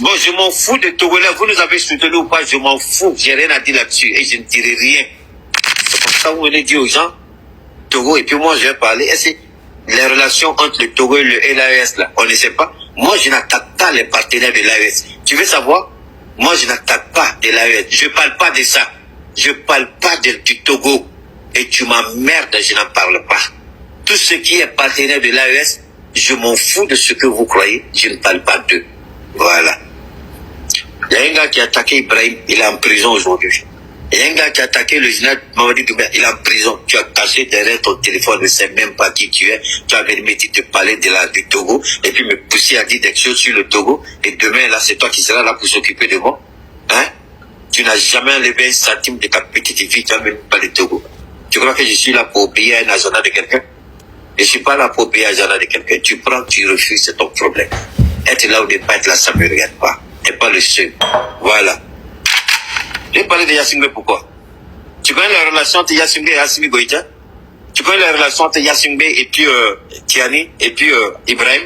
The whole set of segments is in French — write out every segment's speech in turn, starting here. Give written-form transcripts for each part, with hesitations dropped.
Bon, je m'en fous des Togolais. Vous nous avez soutenu ou pas, je m'en fous. J'ai rien à dire là-dessus et je ne dirai rien. C'est comme ça qu'on dit aux gens, Togo, et puis moi je vais parler. Et c'est les relations entre le Togo et l'AES là. On ne sait pas. Moi, je n'attaque pas les partenaires de l'AES. Tu veux savoir? Moi, je n'attaque pas de l'AES. Je parle pas de ça. Je parle pas du Togo. Et tu m'emmerdes, je n'en parle pas. Tout ce qui est partenaire de l'AES, je m'en fous de ce que vous croyez. Je ne parle pas d'eux. Voilà. Il y a un gars qui a attaqué Ibrahim, il est en prison aujourd'hui. Il y a un gars qui a attaqué le général Mamadi Doumbouya, il est en prison. Tu as caché derrière ton téléphone, ne sais même pas qui tu es. Tu as venu te parler du Togo et puis me pousser à dire des choses sur le Togo. Et demain, là, c'est toi qui seras là pour s'occuper de moi. Hein? Tu n'as jamais enlevé un centime de ta petite vie, tu n'as même pas le Togo. Tu crois que je suis là pour payer un agenda de quelqu'un? Je ne suis pas là pour payer un agenda de quelqu'un. Tu prends, tu refuses, c'est ton problème. Être là ou ne pas être là, ça ne me regarde pas. Et pas le seul. Voilà. J'ai parlé de Yassimbe, pourquoi? Tu connais la relation entre Yassimbe et Assimi Goïta? Tu connais la relation entre Yassimbe et puis Tiani et puis Ibrahim?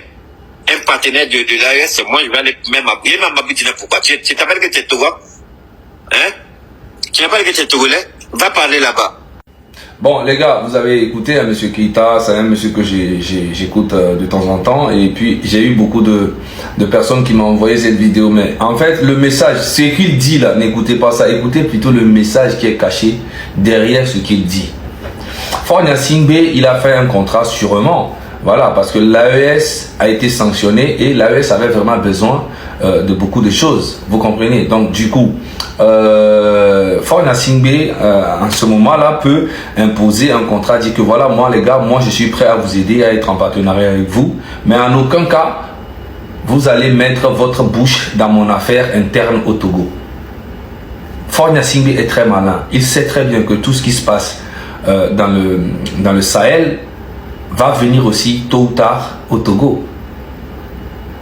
Un partenaire de l'AES, moi je vais aller même à Boutina, pourquoi? Tu t'appelles que tu es Togo? Hein? Tu n'appelles que tu es Togolais? Va parler là-bas. Bon les gars, vous avez écouté M. Keïta, c'est un monsieur que j'écoute de temps en temps, et puis j'ai eu beaucoup de personnes qui m'ont envoyé cette vidéo, mais en fait le message, ce qu'il dit là, n'écoutez pas ça, écoutez plutôt le message qui est caché derrière ce qu'il dit. Faure Gnassingbé, il a fait un contrat sûrement, voilà, parce que l'AES a été sanctionné et l'AES avait vraiment besoin de beaucoup de choses, vous comprenez. Donc du coup, Faure Gnassingbé en ce moment-là peut imposer un contrat, dit que voilà, moi les gars, moi je suis prêt à vous aider, à être en partenariat avec vous, mais en aucun cas vous allez mettre votre bouche dans mon affaire interne au Togo. Faure Gnassingbé est très malin, il sait très bien que tout ce qui se passe dans le Sahel va venir aussi tôt ou tard au Togo.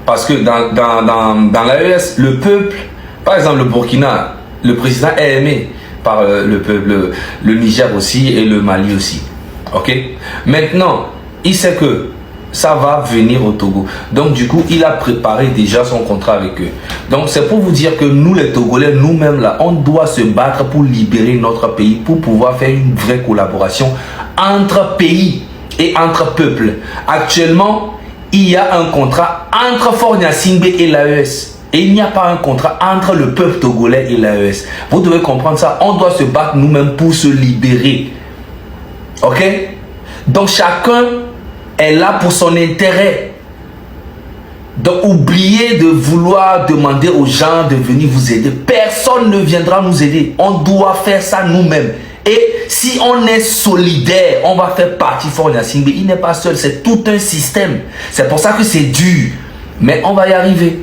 Parce que dans l'AES, le peuple, par exemple le Burkina, le président est aimé par le peuple, le Niger aussi et le Mali aussi. Ok? Maintenant, il sait que ça va venir au Togo. Donc du coup, il a préparé déjà son contrat avec eux. Donc c'est pour vous dire que nous les Togolais, nous-mêmes là, on doit se battre pour libérer notre pays, pour pouvoir faire une vraie collaboration entre pays et entre peuples. Actuellement, il y a un contrat entre Faure Gnassingbé et l'AES. Et il n'y a pas un contrat entre le peuple togolais et l'AES. Vous devez comprendre ça. On doit se battre nous-mêmes pour se libérer. Ok? Donc chacun est là pour son intérêt. Donc oubliez de vouloir demander aux gens de venir vous aider. Personne ne viendra nous aider. On doit faire ça nous-mêmes. Et si on est solidaire, on va faire partie Faure Gnassingbé. Il n'est pas seul, c'est tout un système. C'est pour ça que c'est dur. Mais on va y arriver.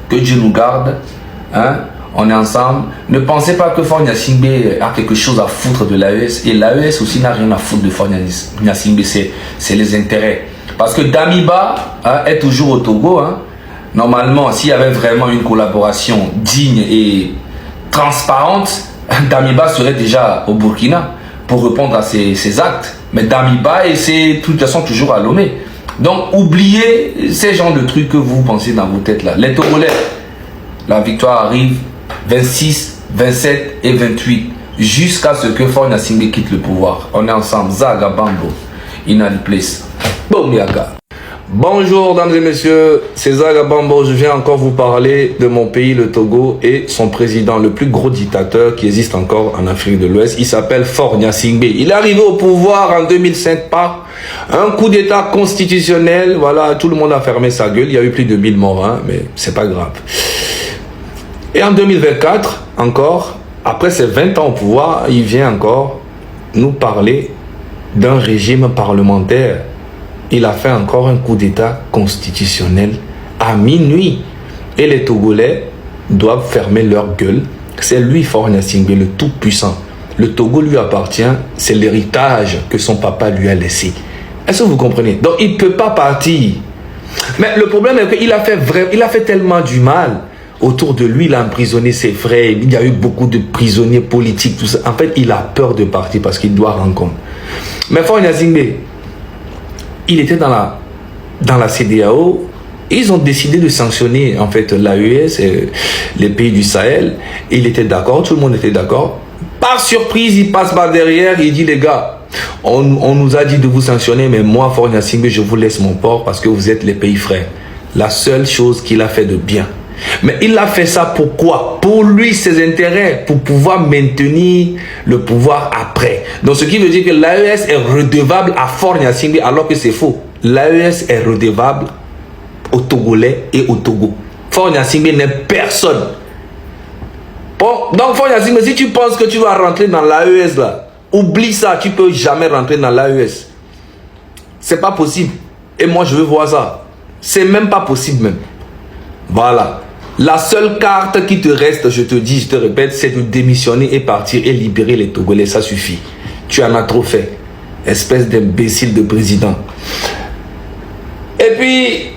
Que Dieu nous garde. Hein? On est ensemble. Ne pensez pas que Faure Gnassingbé a quelque chose à foutre de l'AES. Et l'AES aussi n'a rien à foutre de Faure Gnassingbé. C'est les intérêts. Parce que Damiba est toujours au Togo. Hein? Normalement, s'il y avait vraiment une collaboration digne et transparente, Damiba serait déjà au Burkina pour répondre à ses actes. Mais Damiba est de toute façon toujours à Lomé. Donc oubliez ces genres de trucs que vous pensez dans vos têtes là. Les Togolais, la victoire arrive 26, 27 et 28 jusqu'à ce que Faure Gnassingbé quitte le pouvoir. On est ensemble. Zaga Bambo. In a place. Boum yaga. Bonjour dames et messieurs, c'est Zaga Bambo, je viens encore vous parler de mon pays, le Togo, et son président, le plus gros dictateur qui existe encore en Afrique de l'Ouest. Il s'appelle Faure Gnassingbé. Il est arrivé au pouvoir en 2005 par un coup d'état constitutionnel. Voilà, tout le monde a fermé sa gueule, il y a eu plus de 1000 morts, hein, mais c'est pas grave. Et en 2024, encore, après ses 20 ans au pouvoir, il vient encore nous parler d'un régime parlementaire. Il a fait encore un coup d'état constitutionnel à minuit. Et les Togolais doivent fermer leur gueule. C'est lui, Faure Gnassingbé, le tout-puissant. Le Togo lui appartient, c'est l'héritage que son papa lui a laissé. Est-ce que vous comprenez? Donc il ne peut pas partir. Mais le problème est qu'il a fait tellement du mal. Autour de lui, il a emprisonné ses frères. Il y a eu beaucoup de prisonniers politiques, tout ça. En fait, il a peur de partir parce qu'il doit rendre compte. Mais Faure Gnassingbé, il était dans la CEDEAO, Ils ont décidé de sanctionner en fait l'AES, les pays du Sahel. Il était d'accord, tout le monde était d'accord. Par surprise, il passe par derrière, il dit les gars, on nous a dit de vous sanctionner, mais moi, Faure Gnassingbé, je vous laisse mon port parce que vous êtes les pays frères. La seule chose qu'il a fait de bien. Mais il a fait ça pourquoi? Pour lui, ses intérêts, pour pouvoir maintenir le pouvoir après. Donc ce qui veut dire que l'AES est redevable à Faure Gnassingbé alors que c'est faux. L'AES est redevable aux Togolais et au Togo. Faure Gnassingbé n'est personne. Bon, donc Faure Gnassingbé, si tu penses que tu vas rentrer dans l'AES là, oublie ça, tu peux jamais rentrer dans l'AES. C'est pas possible. Et moi je veux voir ça. C'est même pas possible même. Voilà. La seule carte qui te reste, je te dis, je te répète, c'est de démissionner et partir et libérer les Togolais. Ça suffit. Tu en as trop fait. Espèce d'imbécile de président. Et puis,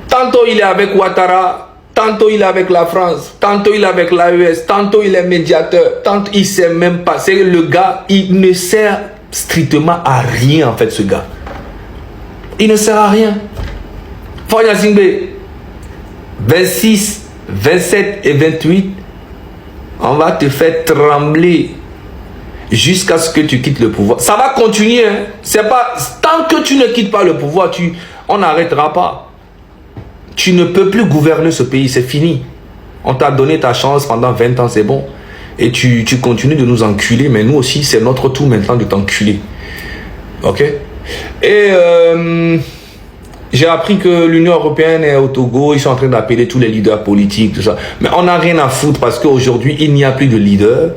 tantôt il est avec Ouattara, tantôt il est avec la France, tantôt il est avec l'AES, tantôt il est médiateur, tantôt il ne sait même pas. C'est le gars, il ne sert strictement à rien en fait ce gars. Il ne sert à rien. Faure Gnassingbé, 26, 27 et 28, on va te faire trembler jusqu'à ce que tu quittes le pouvoir. Ça va continuer. Hein? C'est pas, tant que tu ne quittes pas le pouvoir, on n'arrêtera pas. Tu ne peux plus gouverner ce pays, c'est fini. On t'a donné ta chance pendant 20 ans, c'est bon. Et tu continues de nous enculer, mais nous aussi, c'est notre tour maintenant de t'enculer. Ok? Et j'ai appris que l'Union européenne est au Togo, ils sont en train d'appeler tous les leaders politiques, tout ça. Mais on n'a rien à foutre parce qu'aujourd'hui, il n'y a plus de leader.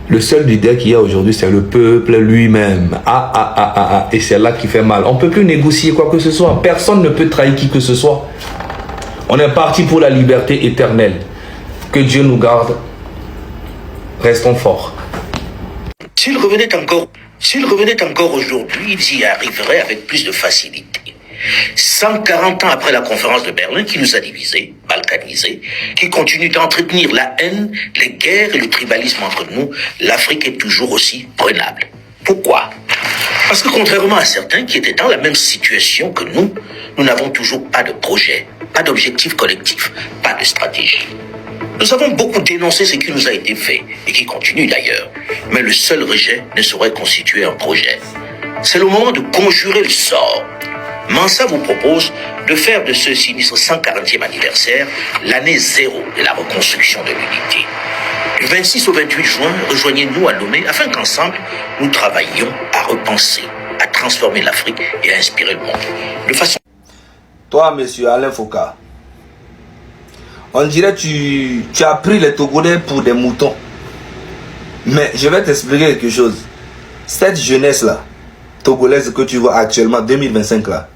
Le seul leader qu'il y a aujourd'hui, c'est le peuple lui-même. Et c'est là qui fait mal. On ne peut plus négocier quoi que ce soit. Personne ne peut trahir qui que ce soit. On est parti pour la liberté éternelle. Que Dieu nous garde. Restons forts. S'il revenait encore aujourd'hui, ils y arriveraient avec plus de facilité. 140 ans après la conférence de Berlin qui nous a divisés, balkanisés, qui continue d'entretenir la haine, les guerres et le tribalisme entre nous, l'Afrique est toujours aussi prenable. Pourquoi? Parce que contrairement à certains qui étaient dans la même situation que nous n'avons toujours pas de projet, pas d'objectif collectif, pas de stratégie. Nous avons beaucoup dénoncé ce qui nous a été fait, et qui continue d'ailleurs, mais le seul rejet ne saurait constituer un projet. C'est le moment de conjurer le sort. Mansa vous propose de faire de ce sinistre 140e anniversaire l'année zéro de la reconstruction de l'unité. Du 26 au 28 juin, rejoignez-nous à Lomé afin qu'ensemble, nous travaillions à repenser, à transformer l'Afrique et à inspirer le monde. De façon... Toi, monsieur Alain Foucault, on dirait que tu as pris les Togolais pour des moutons. Mais je vais t'expliquer quelque chose. Cette jeunesse-là, togolaise que tu vois actuellement, 2025 là,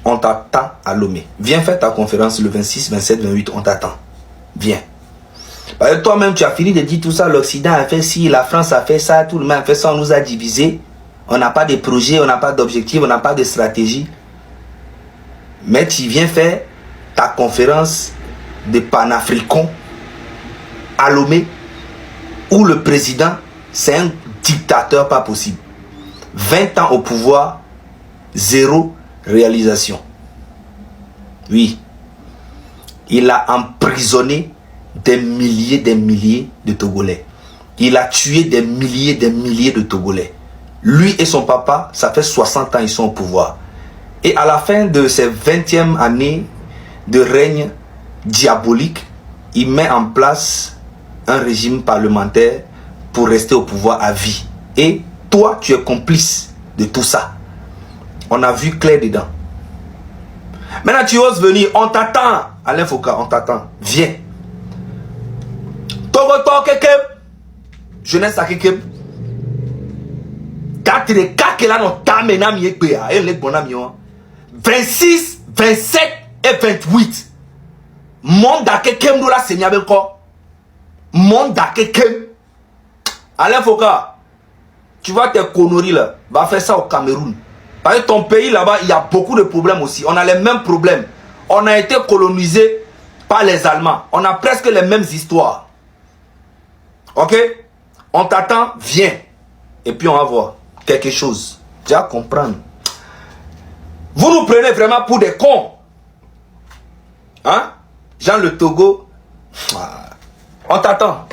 on t'attend à Lomé. Viens faire ta conférence le 26, 27, 28, on t'attend. Viens. Parce que toi-même, tu as fini de dire tout ça, l'Occident a fait ci, la France a fait ça, tout le monde a fait ça, on nous a divisés. On n'a pas de projet, on n'a pas d'objectif, on n'a pas de stratégie. Mais tu viens faire ta conférence de panafricains à Lomé, où le président, c'est un dictateur pas possible. 20 ans au pouvoir, zéro réalisation. Oui. Il a emprisonné des milliers de Togolais. Il a tué des milliers de Togolais. Lui et son papa, ça fait 60 ans ils sont au pouvoir. Et à la fin de ses 20e années de règne diabolique, il met en place un régime parlementaire pour rester au pouvoir à vie. Et toi, tu es complice de tout ça. On a vu clair dedans. Maintenant, tu oses venir. On t'attend. Alain Foucault, on t'attend. Viens. Togoto kekem. Jeunesse à kekem. 26, 27 et 28. Monde à kekem de la Seigneur. Monde à kekem. Alain Foucault, tu vois tes conneries là, va faire ça au Cameroun. Parce que ton pays là-bas, il y a beaucoup de problèmes aussi. On a les mêmes problèmes. On a été colonisé par les Allemands. On a presque les mêmes histoires. Ok? On t'attend, viens. Et puis on va voir quelque chose. Tu vas comprendre. Vous nous prenez vraiment pour des cons. Hein? Jean le Togo. On t'attend.